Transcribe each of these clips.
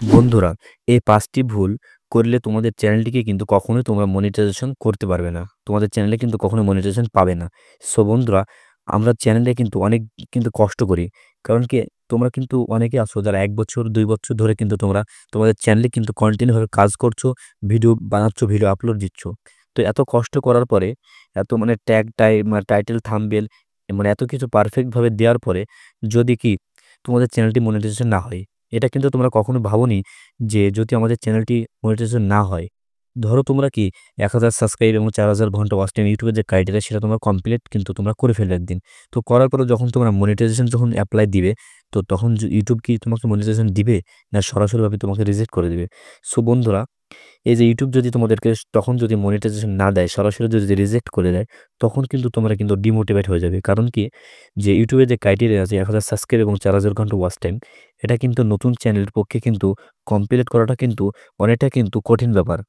বন্ধুরা, এই ৫ টি ভুল করলে তোমাদের চ্যানেলটিকে কিন্তু কখনোই তোমরা মনিটাইজেশন করতে পারবে না। তোমাদের চ্যানেলে কিন্তু কখনো মনিটাইজেশন পাবে না। সো বন্ধুরা, আমরা চ্যানেলে কিন্তু অনেক কষ্ট করি। কারণ কি তোমরা কিন্তু অনেকে আছো যারা ১ বছর ২ বছর ধরে কিন্তু তোমরা তোমাদের চ্যানেলে কিন্তু কন্টিনিউ ভাবে কাজ করছো, ভিডিও বানাচ্ছ, ভিডিও আপলোড দিচ্ছ। তো এত কষ্ট করার পরে এত ট্যাগ টাইটেল, থাম্বনেইল এত কিছু পারফেক্ট ভাবে দেওয়ার পরে যদি তোমাদের চ্যানেলটি মনিটাইজেশন না হয়, এটা কিন্তু তোমরা কখনো ভাবোনি যে যদি আমাদের চ্যানেলটি মনিটাইজেশন না হয়, ধরো তোমরা ১,০০০ সাবস্ক্রাইব এবং ৪,০০০ ঘন্টা ওয়াচ টাইম ইউটিউবের যে ক্রাইটেরিয়া সেটা তোমরা কমপ্লিট কিন্তু তোমরা করে ফেললে একদিন। তো করার পরে যখন তোমরা মনিটাইজেশন যখন এপ্লাই দিবে, তো তখন ইউটিউব কি তোমাকে মনিটাইজেশন দিবে? না সরাসরিভাবে তোমাকে রিজেক্ট করে দিবে? সো বন্ধুরা, এই যে ইউটিউব যদি তোমাদেরকে তখন যদি মনিটাইজেশন না দেয়, সরাসরি যদি রিজেক্ট করে দেয়, তখন কিন্তু তোমরা কিন্তু ডিমোটিভেট হয়ে যাবে। কারণ কি যে ইউটিউবে যে ক্রাইটেরিয়া আছে ১,০০০ সাবস্ক্রাইব এবং ৪,০০০ ঘন্টা ওয়াচ টাইম, এটা কিন্তু নতুন চ্যানেলের পক্ষে কিন্তু কমপ্লিট করাটা কিন্তু অনেকটা কিন্তু কঠিন ব্যাপার।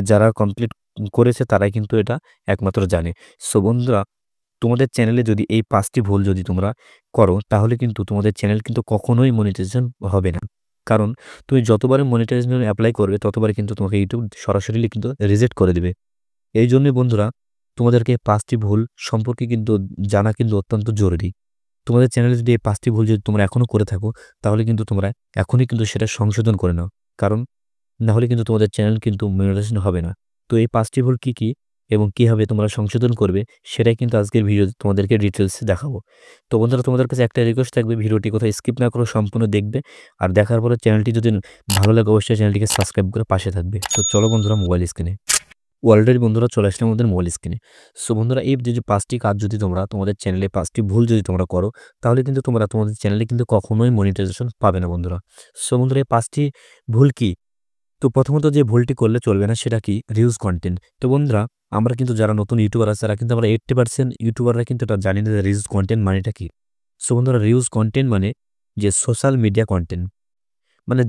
যারা কমপ্লিট করেছে তারাই কিন্তু এটা একমাত্র জানে। সো বন্ধুরা, তোমাদের চ্যানেলে যদি এই ৫ টি ভুল যদি তোমরা করো, তাহলে কিন্তু তোমাদের চ্যানেল কিন্তু কখনোই মনিটাইজেশন হবে না। কারণ তুমি যতবারই মনিটাইজেশন এপ্লাই করবে, ততবারই কিন্তু তোমাকে ইউটিউব সরাসরি কিন্তু রিজেক্ট করে দিবে। এইজন্যই বন্ধুরা, তোমাদেরকে ৫ টি ভুল সম্পর্কে কিন্তু জানা কিন্তু অত্যন্ত জরুরি। তোমাদের চ্যানেলে যদি এই ৫ টি ভুল যদি তোমরা এখনো করে থাকো, তাহলে কিন্তু তোমরা এখনই কিন্তু সেটা সংশোধন করে নাও। কারণ না হলে কিন্তু তোমাদের চ্যানেল কিন্তু মনিটাইজেশন হবে না। তো এই ৫ টি ভুল কি, কি এবং কিভাবে তোমরা সংশোধন করবে, সেটাই কিন্তু আজকের ভিডিওতে তোমাদেরকে ডিটেইলস দেখাবো। তো বন্ধুরা, তোমাদের কাছে একটা রিকোয়েস্ট থাকবে, ভিডিওটি কোথাও স্কিপ না করে সম্পূর্ণ দেখবে। আর দেখার পরে চ্যানেলটি যদি ভালো লাগে, অবশ্যই চ্যানেলটিকে সাবস্ক্রাইব করে পাশে থাকবে। তো চলো বন্ধুরা, মোবাইল স্ক্রিনে। অলরেডি বন্ধুরা চলে আসলাম আমাদের মোবাইল স্ক্রিনে। সো বন্ধুরা, এই যে ৫ টি কাজ যদি তোমরা তোমাদের চ্যানেলে ৫ টি ভুল যদি তোমরা করো, তাহলে কিন্তু তোমরা তোমাদের চ্যানেলে কিন্তু কখনোই মনিটাইজেশন পাবে না বন্ধুরা। সো বন্ধুরা, এই ৫ টি ভুল কি? তো প্রথমত যে ভুলটি করলে চলবে না সেটা কি? Reuse content. তো বন্ধুরা, আমরা কিন্তু যারা নতুন ইউটিউবার আছে তারা কিন্তু আমরা 80% ইউটিউবাররা কিন্তু এটা জানি না যে রিউজ কনটেন্ট মানেটা কি? সো বন্ধুরা, রিউজ কনটেন্ট মানে যে সোশ্যাল মিডিয়া কনটেন্ট।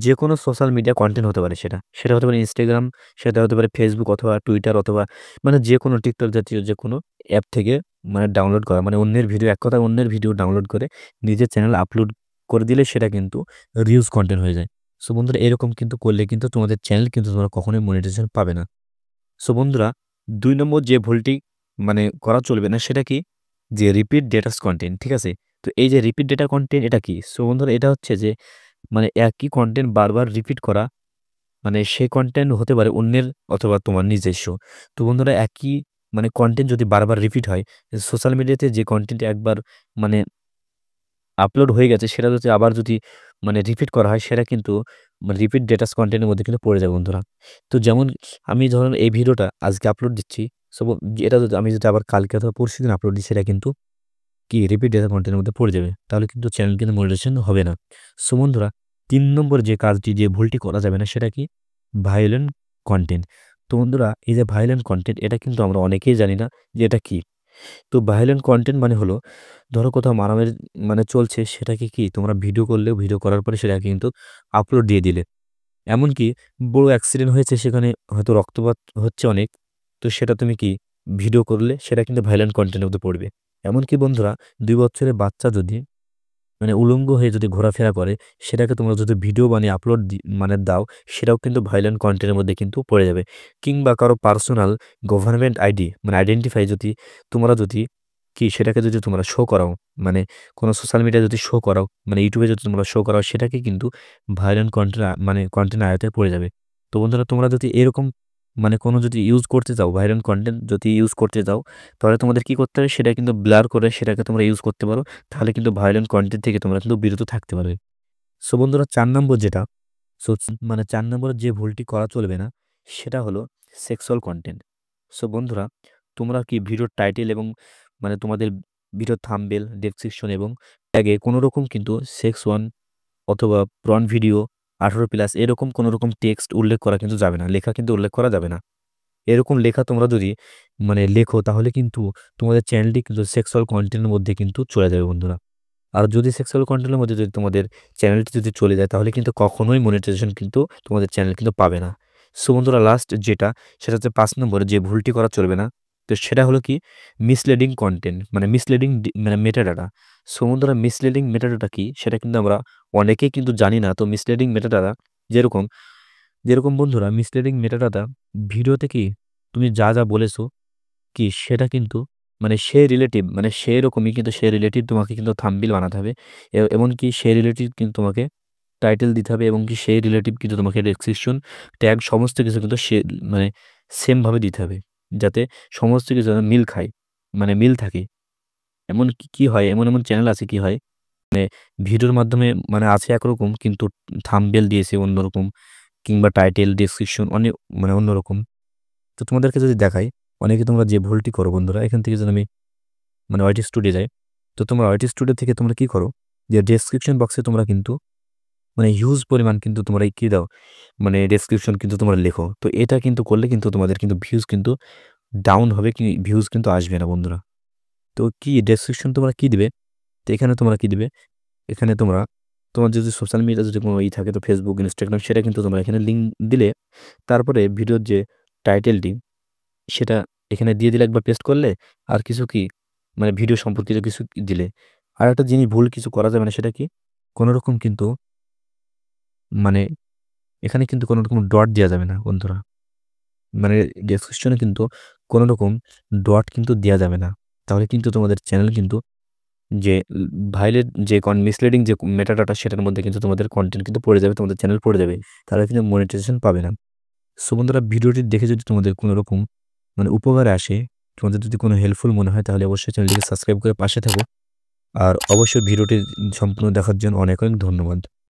যেকোনো সোশ্যাল মিডিয়া কনটেন্ট হতে পারে সেটা। সেটা হতে পারে Instagram, সেটা হতে পারে Facebook অথবা Twitter অথবা যেকোনো TikTok জাতীয় যেকোনো অ্যাপ থেকে ডাউনলোড করা। অন্যের ভিডিও, এক কথায় অন্যের ভিডিও ডাউনলোড করে নিজের চ্যানেলে আপলোড করে দিলে সেটা কিন্তু রিউজ কনটেন্ট হয়ে যায়। সো বন্ধুরা, এরকম কিন্তু করলে কিন্তু তোমাদের চ্যানেল কিন্তু তোমরা কখনোই মনিটাইজেশন পাবে না। সো বন্ধুরা, ২ নম্বর যে ভুলটি করা চলবে না সেটা কি? যে রিপিট ডেটাস কনটেন্ট, ঠিক আছে? তো এই যে রিপিট ডেটা কনটেন্ট এটা কি? সো বন্ধুরা, এটা হচ্ছে যে একই কনটেন্ট বারবার রিপিট করা। সেই কনটেন্ট হতে পারে অন্যের অথবা তোমার নিজস্ব। তো বন্ধুরা, একই কনটেন্ট যদি বারবার রিপিট হয়, সোশ্যাল মিডিয়াতে যে কনটেন্ট একবার মানে আপলোড হয়ে গেছে সেটা যদি আবার যদি রিপিট করা হয়, সেটা কিন্তু রিপিট ডেটাস কনটেন্টের মধ্যে কিন্তু পড়ে যাবে বন্ধুরা। তো যেমন আমি ধরুন এই ভিডিওটা আজকে আপলোড দিচ্ছি। সো এটা যদি আমি যদি আবার কালকে অথবা পরশুদিন আপলোড দিই, সেটা কিন্তু রিপিট ডেটা কনটেন্টের মধ্যে পড়ে যাবে। তাহলে কিন্তু চ্যানেল কিন্তু মনিটাইজেশন হবে না। সো বন্ধুরা, ৩ নম্বর যে কাজটি, যে ভুলটি করা যাবে না সেটা কি? Violent content. তো বন্ধুরা, এই যে ভায়োলেন্ট কনটেন্ট, এটা কিন্তু আমরা অনেকেই জানি না যে এটা কি? তো ভায়োলেন্ট কনটেন্ট হলো, ধরো কোথাও মারামারি চলছে, সেটাকে তোমরা ভিডিও করলেও, ভিডিও করার পরে সেটাকে কিন্তু আপলোড দিয়ে দিলে। এমনকি বড় অ্যাক্সিডেন্ট হয়েছে, সেখানে হয়তো রক্তপাত হচ্ছে অনেক। তো সেটা তুমি ভিডিও করলে সেটা কিন্তু ভায়োলেন্ট কনটেন্টের মধ্যে পড়বে। এমনকি বন্ধুরা, ২ বছরের বাচ্চা যদি উলঙ্গ হয়ে যদি ঘোরাফেরা করে, সেটাকে তোমরা যদি ভিডিও বানিয়ে আপলোড দাও, সেটাও কিন্তু ভায়োলেন্ট কনটেন্টের মধ্যে কিন্তু পড়ে যাবে। কিংবা কারো পার্সোনাল গভর্নমেন্ট আইডি আইডেন্টিফাই যদি তোমরা যদি সেটাকে যদি তোমরা শো করাও, কোনো সোশ্যাল মিডিয়ায় যদি শো করাও, ইউটিউবে যদি তোমরা শো করাও, সেটাকে কিন্তু ভায়োলেন্ট কনটেন্ট কনটেন্ট আয়তায় পড়ে যাবে। তো বন্ধুরা, তোমরা যদি এরকম কোনো যদি ইউজ করতে চাও, ভায়োলেন্ট কনটেন্ট যদি ইউজ করতে চাও, তাহলে তোমাদের কি করতে হবে? সেটা কিন্তু ব্লার করে সেটাকে তোমরা ইউজ করতে পারো। তাহলে কিন্তু ভায়োলেন্ট কনটেন্ট থেকে তোমরা কিন্তু বিরত থাকতে পারবে। সো বন্ধুরা, ৪ নম্বর যেটা, সো ৪ নম্বরের যে ভুলটি করা চলবে না সেটা হলো সেক্সুয়াল কনটেন্ট। সো বন্ধুরা, তোমরা ভিডিওর টাইটেল এবং তোমাদের ভিডিওর থাম্বনেল, ডেসক্রিপশন এবং ট্যাগে কোনো রকম কিন্তু সেক্স অথবা প্রন ভিডিও 18+ এরকম কোনো রকম টেক্সট উল্লেখ করা কিন্তু যাবে না। লেখা কিন্তু উল্লেখ করা যাবে না। এরকম লেখা তোমরা যদি লেখো, তাহলে কিন্তু তোমাদের চ্যানেলটি কিন্তু সেক্সুয়াল কনটেন্টের মধ্যে কিন্তু চলে যাবে বন্ধুরা। আর যদি সেক্সুয়াল কনটেন্টের মধ্যে যদি তোমাদের চ্যানেলটি যদি চলে যায়, তাহলে কিন্তু কখনোই মনিটাইজেশন কিন্তু তোমাদের চ্যানেল কিন্তু পাবে না। সো বন্ধুরা, লাস্ট যেটা, সেটা হচ্ছে ৫ নম্বরে যে ভুলটি করা চলবে না। তো সেটা হলো কি? Misleading content, misleading metadata. So বন্ধুরা, মিসলিডিং মেটাডাটা কি? সেটা কিন্তু আমরা অনেকেই কিন্তু জানি না। তো মিসলিডিং মেটাডাটা যেরকম যেরকম বন্ধুরা মিসলিডিং মেটাডাটা ভিডিওতে কি তুমি যা বলেছো কি সেটা কিন্তু মানে সে রিলেটিভ মানে সেরকমই কিন্তু সে রিলেটিভ তোমাকে কিন্তু থাম্বনেইল বানাতে হবে। এমনকি সে রিলেটিভ কিন্তু তোমাকে টাইটেল দিতে হবে এবং কি সেই রিলেটিভ কিন্তু তোমাকে ডেসক্রিপশন ট্যাগ সমস্ত কিছু কিন্তু সে মানে সেম ভাবে দিতে হবে, যাতে সমস্ত কিছু যেন মিল খায়, মানে মিল থাকে। এমন কি হয়, এমন এমন চ্যানেল আছে কি হয় ভিডিওর মাধ্যমে মানে আছে একরকম কিন্তু থাম্বনেইল দিয়েছে অন্যরকম, কিংবা টাইটেল ডেসক্রিপশন অনেক মানে অন্যরকম। তো তোমাদেরকে যদি দেখাই, অনেকে তোমরা যে ভুলটি করো বন্ধুরা, এখান থেকে যদি আমি মানে ওয়াইটি স্টুডিও যাই, তো তোমরা ওয়াইটি স্টুডিও থেকে তোমরা কি করো যে ডেসক্রিপশন বক্সে তোমরা কিন্তু মানে হিউজ পরিমাণ কিন্তু তোমরা কি দাও, মানে ডেসক্রিপশন কিন্তু তোমরা লেখো। তো এটা কিন্তু করলে কিন্তু তোমাদের কিন্তু ভিউজ কিন্তু ডাউন হবে, কি ভিউজ কিন্তু আসবে না বন্ধুরা। তো কি ডেসক্রিপশন তোমরা কি দিবে, তো এখানে তোমরা কি দিবে, এখানে তোমরা তোমার যদি সোশ্যাল মিডিয়া যদি কোনো থাকে তো ফেসবুক ইনস্টাগ্রাম সেটা কিন্তু তোমরা এখানে লিঙ্ক দিলে, তারপরে ভিডিওর যে টাইটেলটি সেটা এখানে দিয়ে দিলে একবার পেস্ট করলে, আর কিছু কি মানে ভিডিও সম্পর্কিত কিছু দিলে। আর একটা জিনিস ভুল কিছু করা যাবে না, সেটা কি কোনো রকম কিন্তু মানে এখানে কিন্তু কোনো রকম ডট দেওয়া যাবে না বন্ধুরা। মানে ডেসক্রিপশনে কিন্তু কোনো রকম ডট কিন্তু দেওয়া যাবে না। তাহলে কিন্তু তোমাদের চ্যানেল কিন্তু যে ভাইলেট যে মিসলিডিং যে মেটাডাটা সেটার মধ্যে কিন্তু তোমাদের কন্টেন্ট কিন্তু পড়ে যাবে, তোমাদের চ্যানেল পড়ে যাবে। তাহলে কিন্তু মনিটাইজেশন পাবে না। সো বন্ধুরা, ভিডিওটি দেখে যদি তোমাদের কোনো রকম মানে উপকারে আসে, তোমাদের যদি কোনো হেল্পফুল মনে হয়, তাহলে অবশ্যই চ্যানেলটিকে সাবস্ক্রাইব করে পাশে থাকো। আর অবশ্যই ভিডিওটি সম্পূর্ণ দেখার জন্য অনেক অনেক ধন্যবাদ।